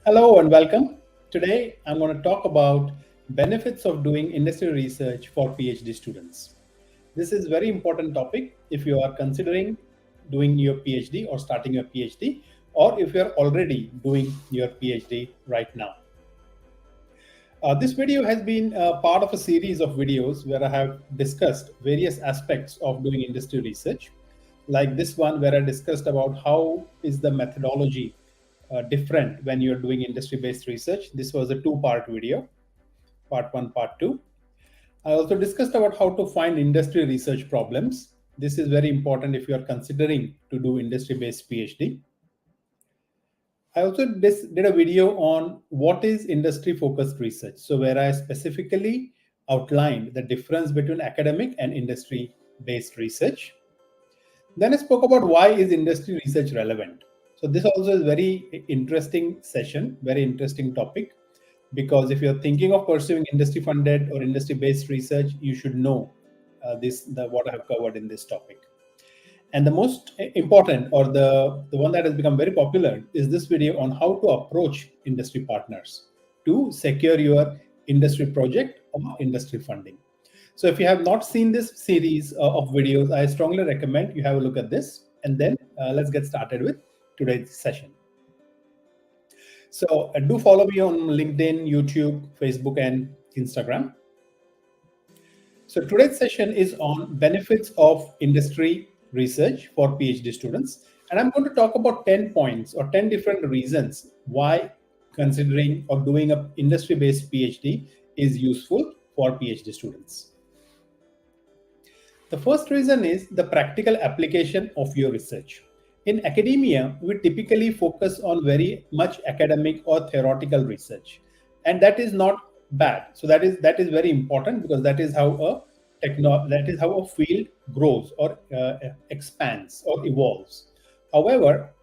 Hello and welcome. Today I'm going to talk about benefits of doing industry research for PhD students. This is a very important topic if you are considering doing your PhD or starting your PhD, or if you're already doing your PhD right now. This video has been part of a series of videos where I have discussed various aspects of doing industry research, like this one where I discussed about how is the methodology different when you're doing industry-based research. This was a two-part video, part one, part two. I also discussed about how to find industry research problems. This is very important if you are considering to do industry-based PhD. I also did a video on what is industry focused research. So where I specifically outlined the difference between academic and industry based research. Then I spoke about why is industry research relevant. So this also is very interesting session, very interesting topic, because if you're thinking of pursuing industry funded or industry based research, you should know what I have covered in this topic. And the most important, or the one that has become very popular, is this video on how to approach industry partners to secure your industry project or industry funding. So if you have not seen this series of videos, I strongly recommend you have a look at this. And then let's get started with today's session. So do follow me on LinkedIn, YouTube, Facebook, and Instagram. So today's session is on benefits of industry research for PhD students. And I'm going to talk about 10 points or 10 different reasons why considering or doing an industry-based PhD is useful for PhD students. The first reason is the practical application of your research. In academia, we typically focus on very much academic or theoretical research, and that is not bad. So that is very important, because that is how a field grows or expands or evolves. However,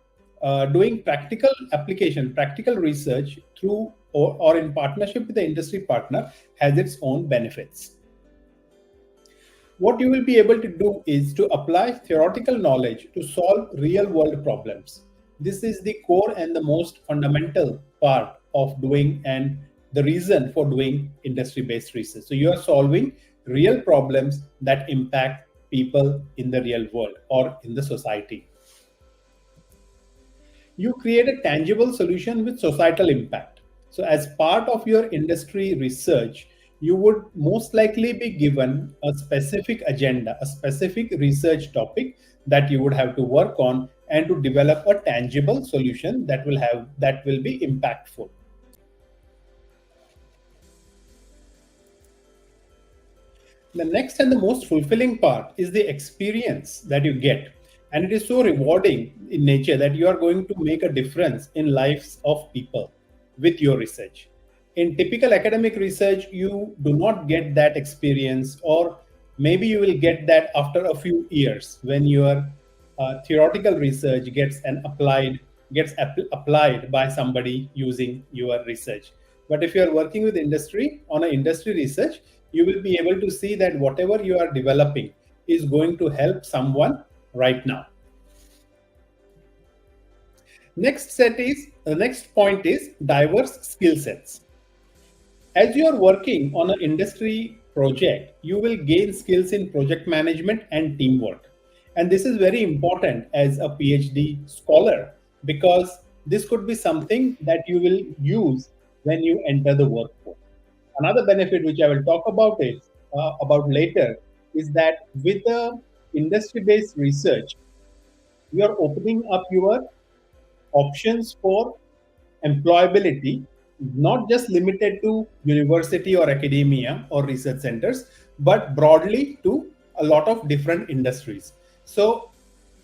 doing practical application, practical research through or in partnership with the industry partner has its own benefits. What you will be able to do is to apply theoretical knowledge to solve real world problems. This is the core and the most fundamental part of doing and the reason for doing industry-based research. So you are solving real problems that impact people in the real world or in the society. You create a tangible solution with societal impact. So as part of your industry research, you would most likely be given a specific agenda, a specific research topic that you would have to work on and to develop a tangible solution that will be impactful. The next and the most fulfilling part is the experience that you get. And it is so rewarding in nature that you are going to make a difference in lives of people with your research. In typical academic research, you do not get that experience, or maybe you will get that after a few years when your theoretical research gets applied by somebody using your research. But if you are working with industry on an industry research, you will be able to see that whatever you are developing is going to help someone right now. The next point is diverse skill sets. As you are working on an industry project, you will gain skills in project management and teamwork. And this is very important as a PhD scholar, because this could be something that you will use when you enter the workforce. Another benefit which I will talk about later is that with the industry-based research, you are opening up your options for employability, not just limited to university or academia or research centers, but broadly to a lot of different industries. So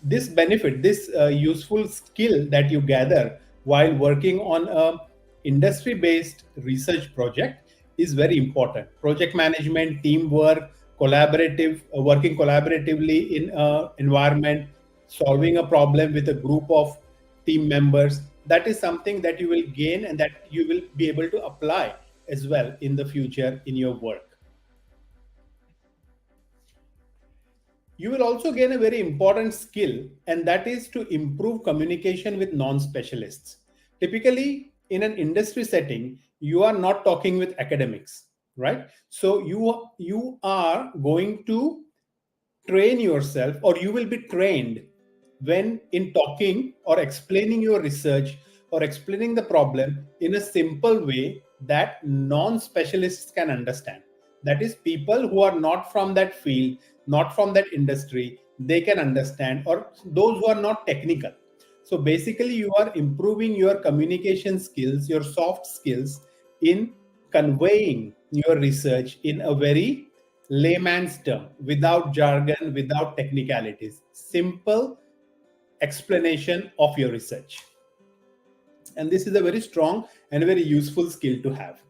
this benefit, this useful skill that you gather while working on a industry-based research project is very important. Project management, teamwork, working collaboratively in an environment, solving a problem with a group of team members, that is something that you will gain and that you will be able to apply as well in the future in your work. You will also gain a very important skill, and that is to improve communication with non-specialists. Typically, in an industry setting, you are not talking with academics, right? So you are going to train yourself, or you will be trained when in talking or explaining your research or explaining the problem in a simple way that non-specialists can understand. That is, people who are not from that field, not from that industry, they can understand, or those who are not technical. So basically, you are improving your communication skills, your soft skills in conveying your research in a very layman's term, without jargon, without technicalities. Simple explanation of your research. And this is a very strong and very useful skill to have.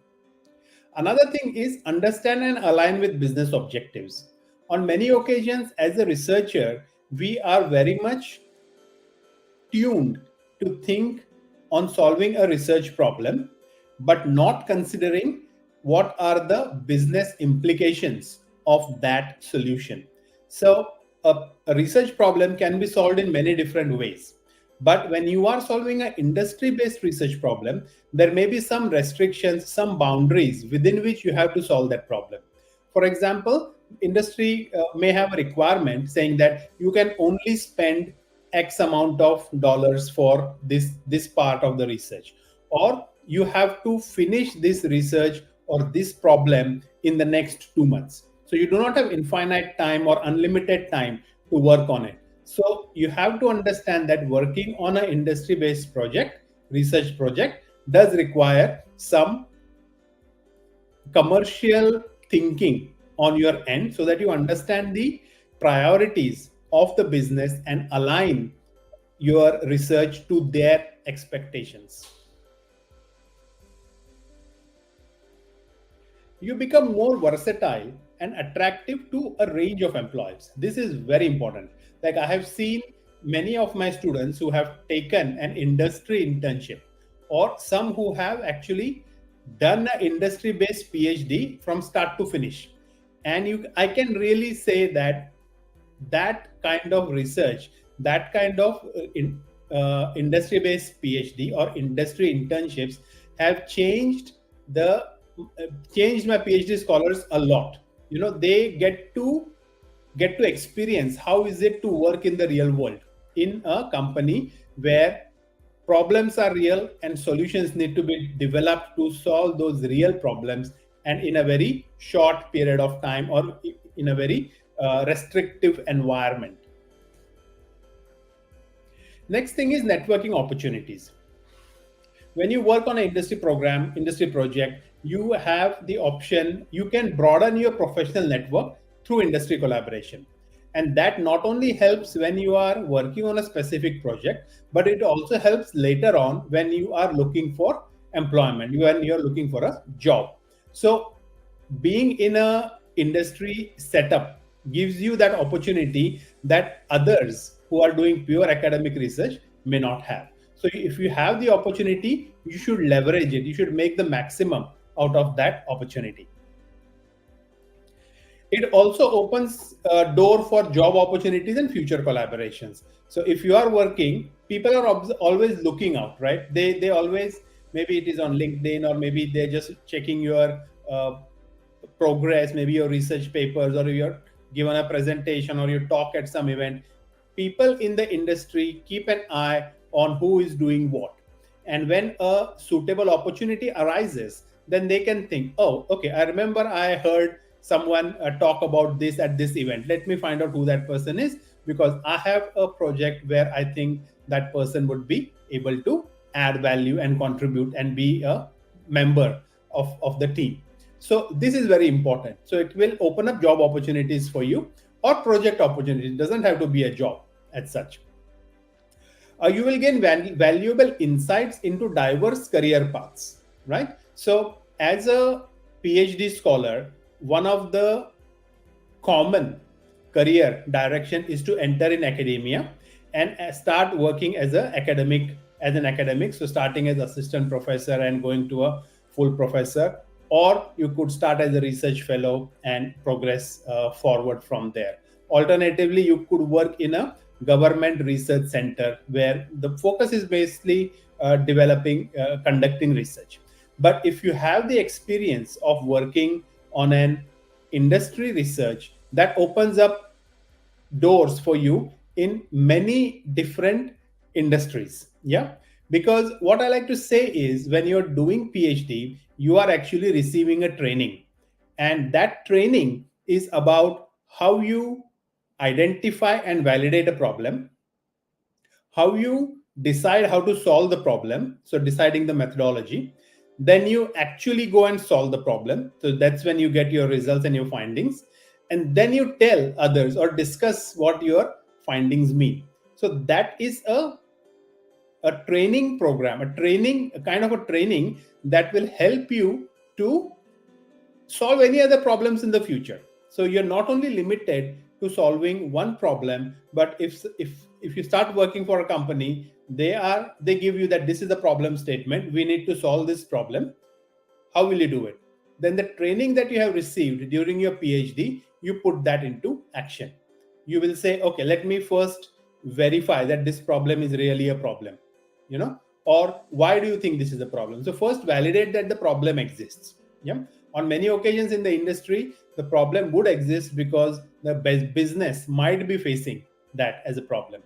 Another thing is understand and align with business objectives. On many occasions, as a researcher, we are very much tuned to think on solving a research problem, but not considering what are the business implications of that solution. So, a research problem can be solved in many different ways. But when you are solving an industry based research problem, there may be some restrictions, some boundaries within which you have to solve that problem. For example, industry may have a requirement saying that you can only spend X amount of dollars for this part of the research, or you have to finish this research or this problem in the next 2 months. So you do not have infinite time or unlimited time to work on it. So you have to understand that working on an industry based project, research project, does require some commercial thinking on your end, so that you understand the priorities of the business and align your research to their expectations. You become more versatile and attractive to a range of employees. This is very important. Like, I have seen many of my students who have taken an industry internship, or some who have actually done an industry based PhD from start to finish. And I can really say that that kind of research, that kind of industry based PhD or industry internships have changed my PhD scholars a lot. They get to experience how is it to work in the real world in a company where problems are real and solutions need to be developed to solve those real problems, and in a very short period of time, or in a very restrictive environment. Next thing is networking opportunities. When you work on an industry program, industry project, you have the option, you can broaden your professional network through industry collaboration. And that not only helps when you are working on a specific project, but it also helps later on when you are looking for employment, when you're looking for a job. So being in a industry setup gives you that opportunity that others who are doing pure academic research may not have. So if you have the opportunity, you should leverage it. You should make the maximum out of that opportunity. It also opens a door for job opportunities and future collaborations. So if you are working, people are always looking out, right? They always, maybe it is on LinkedIn, or maybe they're just checking your progress, maybe your research papers, or you're given a presentation, or you talk at some event. People in the industry keep an eye on who is doing what. And when a suitable opportunity arises, then they can think, oh, okay, I remember I heard someone talk about this at this event. Let me find out who that person is, because I have a project where I think that person would be able to add value and contribute and be a member of the team. So this is very important. So it will open up job opportunities for you, or project opportunities. It doesn't have to be a job as such. You will gain valuable insights into diverse career paths, right? So as a PhD scholar, one of the common career direction is to enter in academia and start working as an academic. So starting as assistant professor and going to a full professor, or you could start as a research fellow and progress forward from there. Alternatively, you could work in a government research center, where the focus is basically conducting research. But if you have the experience of working on an industry research, that opens up doors for you in many different industries. Yeah, because what I like to say is, when you're doing PhD, you are actually receiving a training, and that training is about how you identify and validate a problem, how you decide how to solve the problem, so deciding the methodology, then you actually go and solve the problem, so that's when you get your results and your findings, and then you tell others or discuss what your findings mean. So that is a training program, a kind of a training that will help you to solve any other problems in the future. So you're not only limited to solving one problem, but if you start working for a company, they give you that this is the problem statement, we need to solve this problem, how will you do it? Then the training that you have received during your PhD, you put that into action. You will say, okay, let me first verify that this problem is really a problem, or why do you think this is a problem? So first validate that the problem exists. Yeah. On many occasions in the industry, the problem would exist because the business might be facing that as a problem.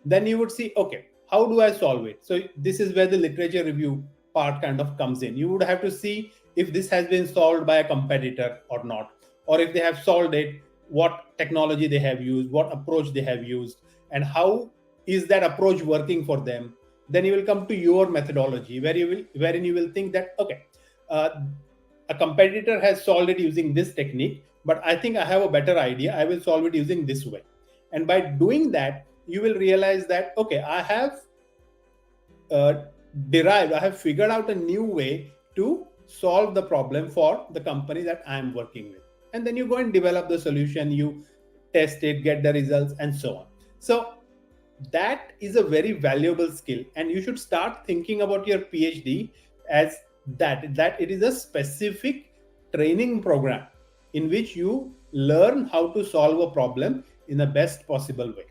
Then you would see, okay, how do I solve it? So this is where the literature review part kind of comes in. You would have to see if this has been solved by a competitor or not, or if they have solved it, what technology they have used, what approach they have used, and how is that approach working for them. Then you will come to your methodology, wherein you will think that, okay, a competitor has solved it using this technique, but I think I have a better idea, I will solve it using this way. And by doing that, you will realize that, okay, I have figured out a new way to solve the problem for the company that I am working with. And then you go and develop the solution, you test it, get the results, and so on. So that is a very valuable skill, and you should start thinking about your PhD as that it is a specific training program in which you learn how to solve a problem in the best possible way,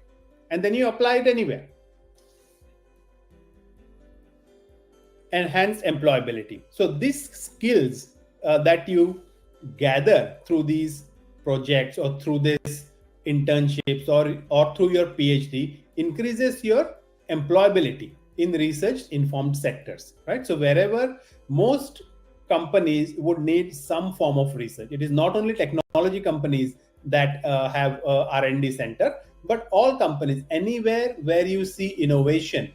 and then you apply it anywhere. Enhance employability. So these skills that you gather through these projects or through these internships or through your PhD increases your employability in research informed sectors, right? So wherever most companies would need some form of research, it is not only technology companies that have a R&D center, but all companies, anywhere where you see innovation,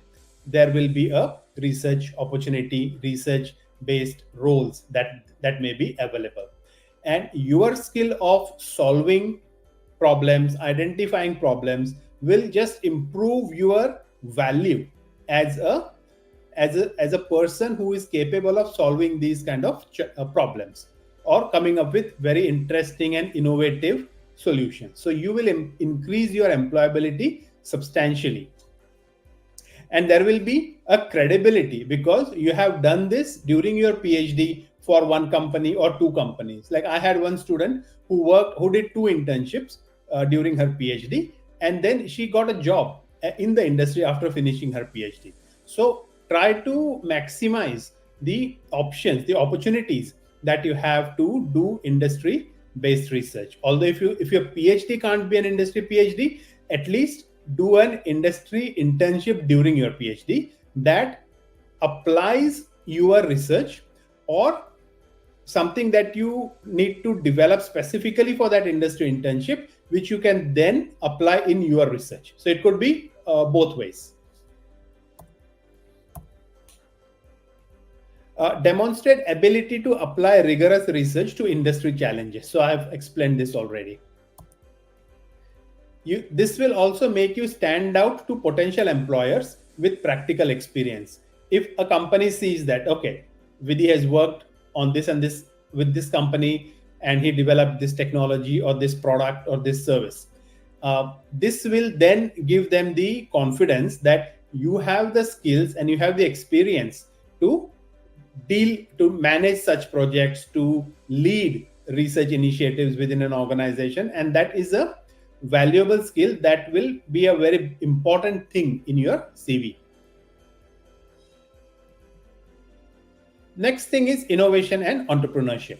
there will be a research opportunity, research based roles that may be available. And your skill of solving problems, identifying problems, will just improve your value as a person who is capable of solving these kind of problems or coming up with very interesting and innovative solutions. So you will increase your employability substantially. And there will be a credibility because you have done this during your PhD for one company or two companies. Like I had one student who did two internships during her PhD, and then she got a job in the industry after finishing her PhD. So try to maximize the options, the opportunities that you have to do industry based research. Although if your PhD can't be an industry PhD, at least do an industry internship during your PhD that applies your research or something that you need to develop specifically for that industry internship, which you can then apply in your research. So it could be both ways. Demonstrate ability to apply rigorous research to industry challenges. So I've explained this already. This will also make you stand out to potential employers with practical experience. If a company sees that, okay, Vidhi has worked on this and this with this company, and he developed this technology or this product or this service, this will then give them the confidence that you have the skills and you have the experience to manage such projects, to lead research initiatives within an organization. And that is a valuable skill that will be a very important thing in your CV. Next thing is innovation and entrepreneurship.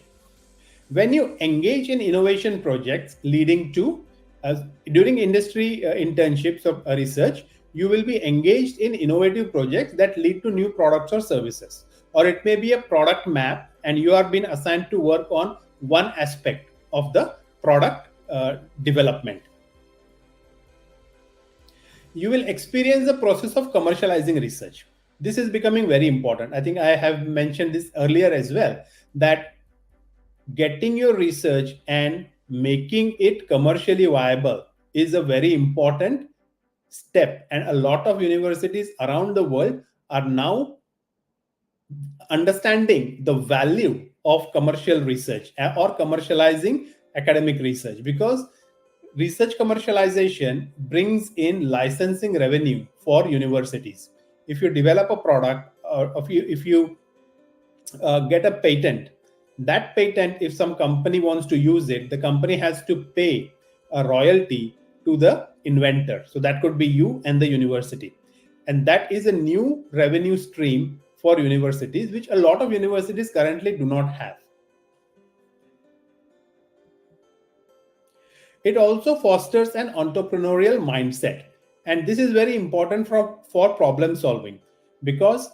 When you engage in innovation projects leading to during industry internships or research, you will be engaged in innovative projects that lead to new products or services, or it may be a product map and you are being assigned to work on one aspect of the product development. You will experience the process of commercializing research. This is becoming very important. I think I have mentioned this earlier as well, that getting your research and making it commercially viable is a very important step. And a lot of universities around the world are now understanding the value of commercial research or commercializing academic research, because research commercialization brings in licensing revenue for universities. If you develop a product, or if you get a patent, that patent, if some company wants to use it, the company has to pay a royalty to the inventor. So that could be you and the university. And that is a new revenue stream for universities, which a lot of universities currently do not have. It also fosters an entrepreneurial mindset. And this is very important for problem solving, because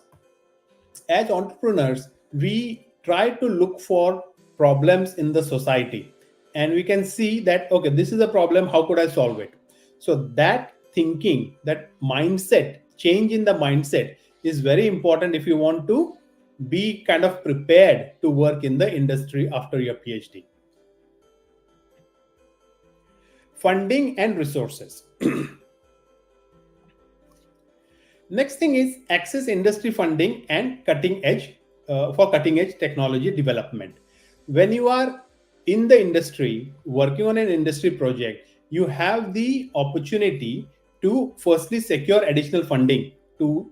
as entrepreneurs, we try to look for problems in the society, and we can see that, okay, this is a problem, how could I solve it? So that thinking, that mindset, change in the mindset is very important if you want to be kind of prepared to work in the industry after your PhD. Funding and resources. Next thing is access industry funding and cutting edge technology development. When you are in the industry working on an industry project, you have the opportunity to firstly secure additional funding to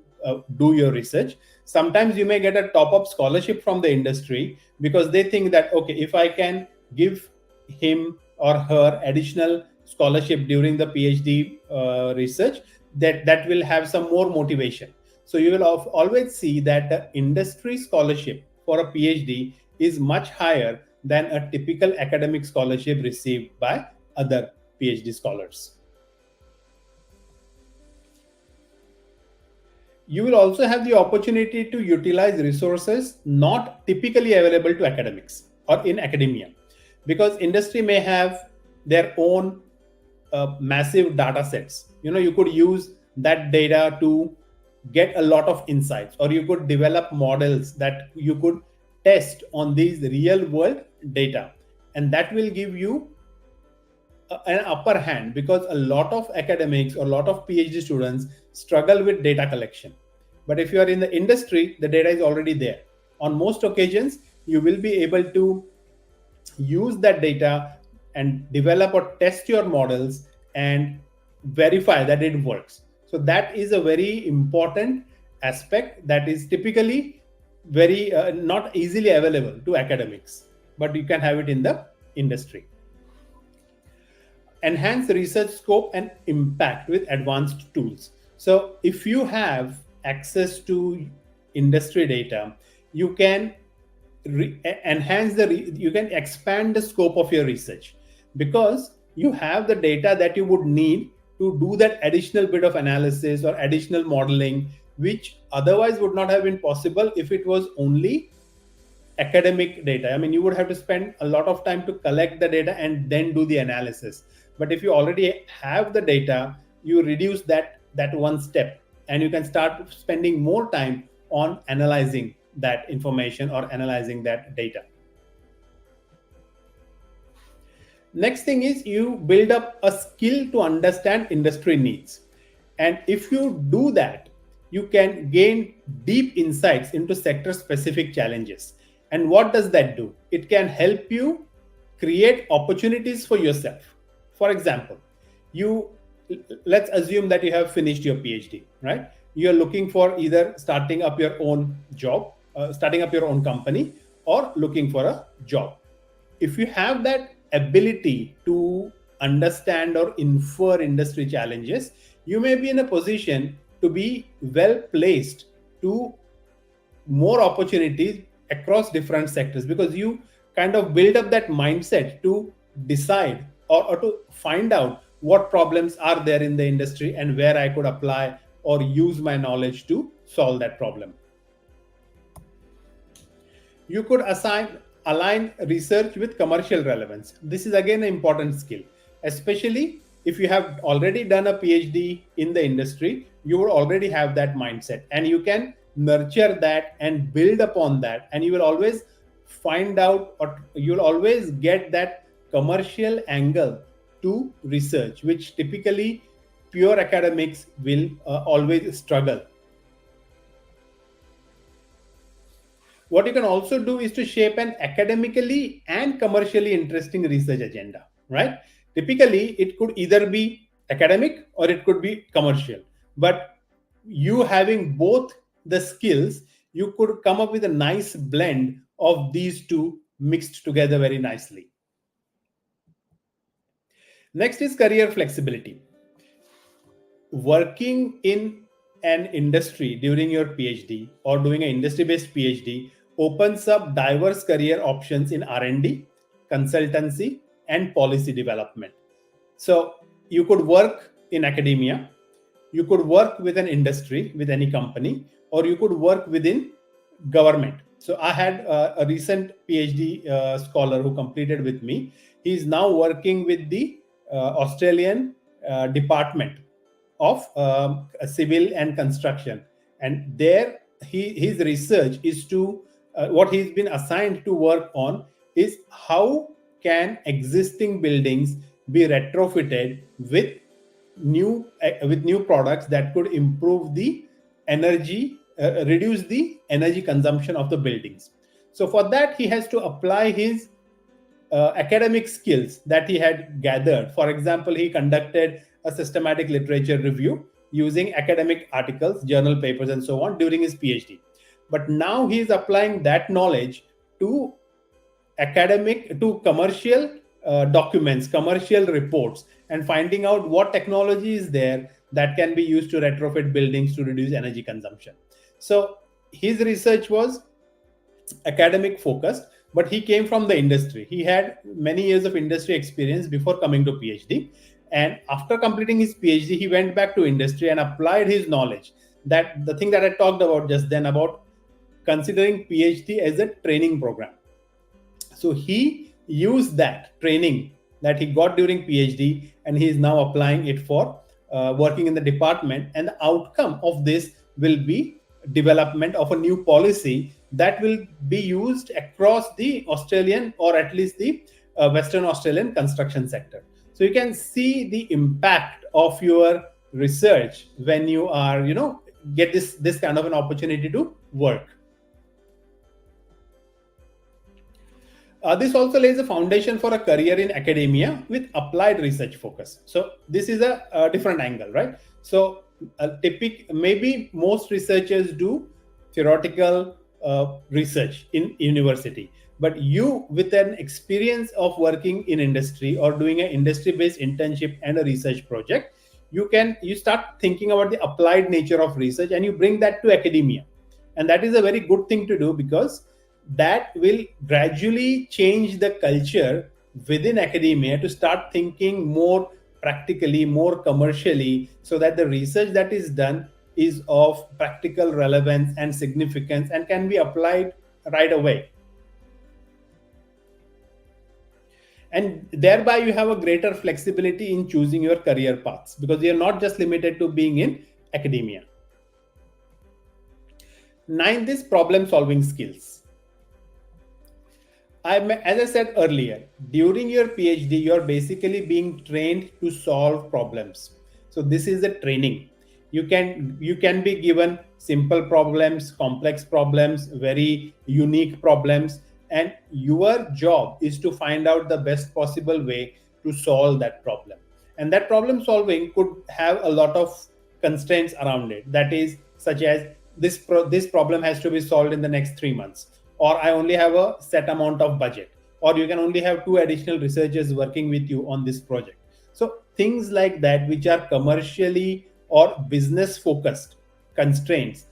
do your research. Sometimes you may get a top-up scholarship from the industry, because they think that, okay, if I can give him or her additional scholarship during the PhD research, that will have some more motivation. So you will always see that the industry scholarship for a PhD is much higher than a typical academic scholarship received by other PhD scholars. You will also have the opportunity to utilize resources not typically available to academics or in academia, because industry may have their own massive data sets. You could use that data to get a lot of insights, or you could develop models that you could test on these real world data, and that will give you an upper hand, because a lot of academics or a lot of PhD students struggle with data collection. But if you are in the industry, the data is already there. On most occasions, you will be able to use that data and develop or test your models and verify that it works. So that is a very important aspect that is typically very not easily available to academics, but you can have it in the industry. Enhance research scope and impact with advanced tools. So if you have access to industry data, you can you can expand the scope of your research, because you have the data that you would need to do that additional bit of analysis or additional modeling, which otherwise would not have been possible if it was only academic data. I mean, you would have to spend a lot of time to collect the data and then do the analysis. But if you already have the data, you reduce that one step, and you can start spending more time on analyzing that information or analyzing that data. Next thing is you build up a skill to understand industry needs. And if you do that, you can gain deep insights into sector specific challenges. And what does that do? It can help you create opportunities for yourself. For example, let's assume that you have finished your PhD, right? You're looking for either starting up your own job, starting up your own company, or looking for a job. If you have that ability to understand or infer industry challenges, you may be in a position to be well placed to more opportunities across different sectors, because you kind of build up that mindset to decide or to find out what problems are there in the industry and where I could apply or use my knowledge to solve that problem. You could align research with commercial relevance. This is again an important skill, especially if you have already done a PhD in the industry. You would already have that mindset, and you can nurture that and build upon that, and you will always find out, or you'll always get that commercial angle to research, which typically pure academics will always struggle. What you can also do is to shape an academically and commercially interesting research agenda, right? Typically, it could either be academic or it could be commercial. But you having both the skills, you could come up with a nice blend of these two mixed together very nicely. Next is career flexibility. Working in an industry during your PhD or doing an industry-based PhD opens up diverse career options in R&D, consultancy, and policy development. So you could work in academia, you could work with an industry, with any company, or you could work within government. So I had a recent PhD scholar who completed with me. He is now working with the Australian Department of Civil and Construction, and there his research is to what he's been assigned to work on is how can existing buildings be retrofitted with new products that could improve the energy, reduce the energy consumption of the buildings. So for that, he has to apply his academic skills that he had gathered. For example, he conducted a systematic literature review using academic articles, journal papers, and so on during his PhD. But now he is applying that knowledge to commercial documents, commercial reports, and finding out what technology is there that can be used to retrofit buildings to reduce energy consumption. So his research was academic focused, but he came from the industry. He had many years of industry experience before coming to PhD. And after completing his PhD, he went back to industry and applied his knowledge. That the thing that I talked about just then about considering PhD as a training program. So he used that training that he got during PhD, and he is now applying it for working in the department. And the outcome of this will be development of a new policy that will be used across the Australian, or at least the Western Australian construction sector. So you can see the impact of your research when you are, get this kind of an opportunity to work. This also lays a foundation for a career in academia with applied research focus. So this is a different angle, right? So maybe most researchers do theoretical research in university, but you with an experience of working in industry or doing an industry-based internship and a research project, you start thinking about the applied nature of research and you bring that to academia. And that is a very good thing to do, because that will gradually change the culture within academia to start thinking more practically, more commercially, so that the research that is done is of practical relevance and significance and can be applied right away. And thereby you have a greater flexibility in choosing your career paths, because you're not just limited to being in academia. Ninth is problem solving skills. As I said earlier, during your PhD, you're basically being trained to solve problems. So this is a training. You can be given simple problems, complex problems, very unique problems, and your job is to find out the best possible way to solve that problem. And that problem solving could have a lot of constraints around it. That is, such as this problem has to be solved in the next 3 months, or I only have a set amount of budget, or you can only have 2 additional researchers working with you on this project. So things like that, which are commercially or business focused constraints,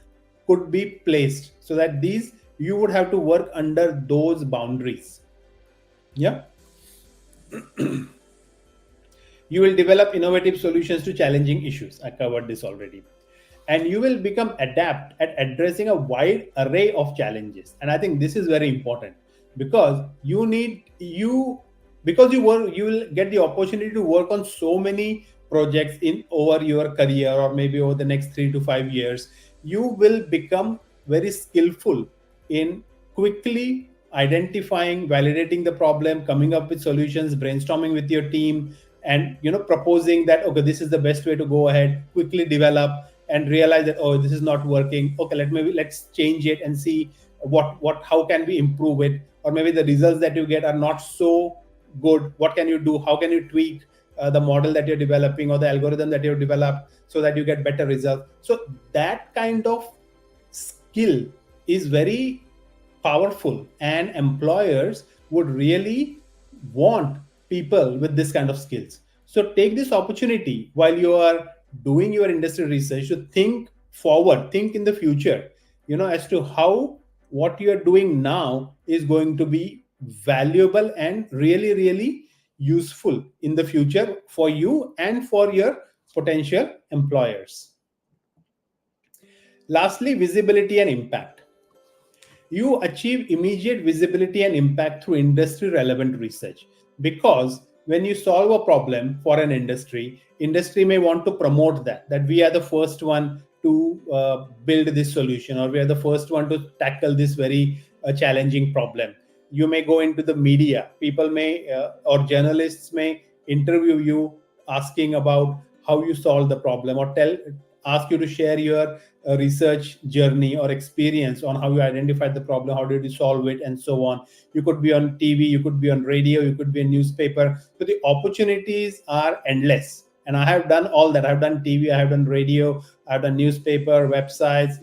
could be placed so that these you would have to work under those boundaries. Yeah. You will develop innovative solutions to challenging issues. I covered this already. And you will become adept at addressing a wide array of challenges. And I think this is very important, because you will get the opportunity to work on so many projects in over your career, or maybe over the next 3 to 5 years. You will become very skillful in quickly identifying, validating the problem, coming up with solutions, brainstorming with your team, and proposing that, okay, this is the best way to go ahead. Quickly develop and realize that, oh, this is not working. Okay, let's change it and see how can we improve it. Or maybe the results that you get are not so good. What can you do? How can you tweak the model that you're developing, or the algorithm that you've developed, so that you get better results? So that kind of skill is very powerful, and employers would really want people with this kind of skills. So take this opportunity while you are doing your industry research to think forward, think in the future, as to how what you are doing now is going to be valuable and really, really useful in the future for you and for your potential employers. Lastly, visibility and impact. You achieve immediate visibility and impact through industry relevant research, because when you solve a problem for an industry may want to promote that we are the first one to build this solution, or we are the first one to tackle this very challenging problem. You may go into the media. People may or journalists may interview you, asking about how you solve the problem, or ask you to share your research journey or experience on how you identified the problem, how did you solve it, and so on. You could be on TV, you could be on radio, you could be in newspaper. So the opportunities are endless. And I have done all that. I've done TV, I have done radio, I've done newspaper, websites,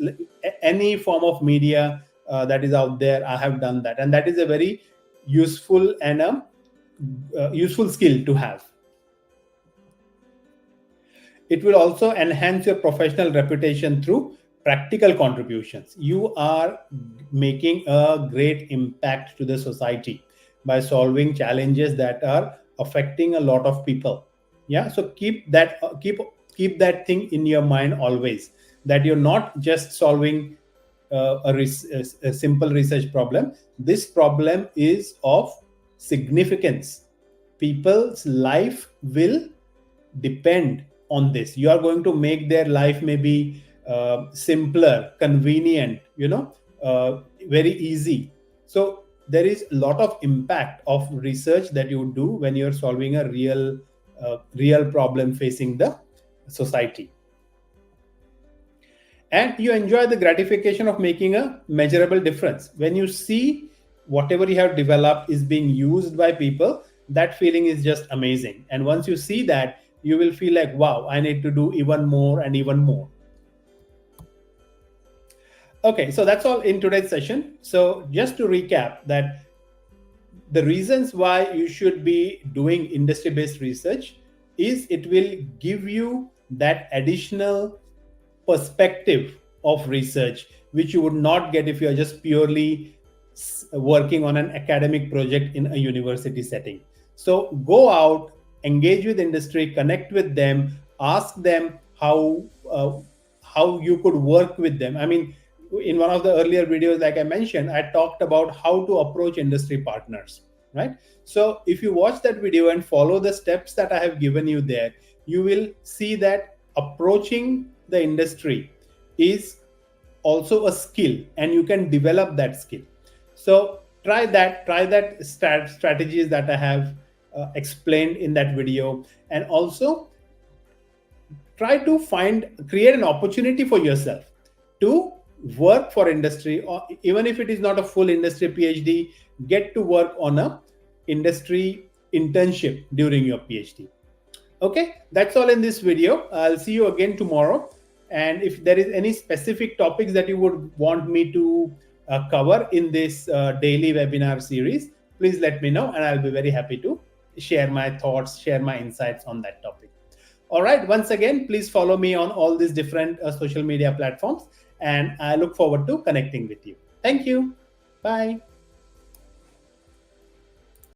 any form of media that is out there. I have done that. And that is a very useful and a useful skill to have. It will also enhance your professional reputation through practical contributions. You are making a great impact to the society by solving challenges that are affecting a lot of people. Yeah, so keep that thing in your mind always, that you're not just solving a simple research problem. This problem is of significance. People's life will depend on this. You are going to make their life maybe simpler, convenient, very easy. So there is a lot of impact of research that you do when you're solving a real problem facing the society. And you enjoy the gratification of making a measurable difference. When you see whatever you have developed is being used by people, that feeling is just amazing. And once you see that, you will feel like, wow, I need to do even more and even more. Okay, so that's all in today's session. So just to recap, that the reasons why you should be doing industry-based research is it will give you that additional perspective of research, which you would not get if you are just purely working on an academic project in a university setting. So go out, engage with industry, connect with them, ask them how you could work with them. I mean, in one of the earlier videos, like I mentioned, I talked about how to approach industry partners, right? So if you watch that video and follow the steps that I have given you there, you will see that approaching the industry is also a skill, and you can develop that skill. So try that strategies that I have explained in that video, and also try to create an opportunity for yourself to work for industry, or even if it is not a full industry PhD, get to work on a industry internship during your PhD. Okay, that's all in this video. I'll see you again tomorrow. And if there is any specific topics that you would want me to cover in this daily webinar series, please let me know, and I'll be very happy to share my thoughts, share my insights on that topic. All right, once again, please follow me on all these different social media platforms, and I look forward to connecting with you. Thank you. Bye.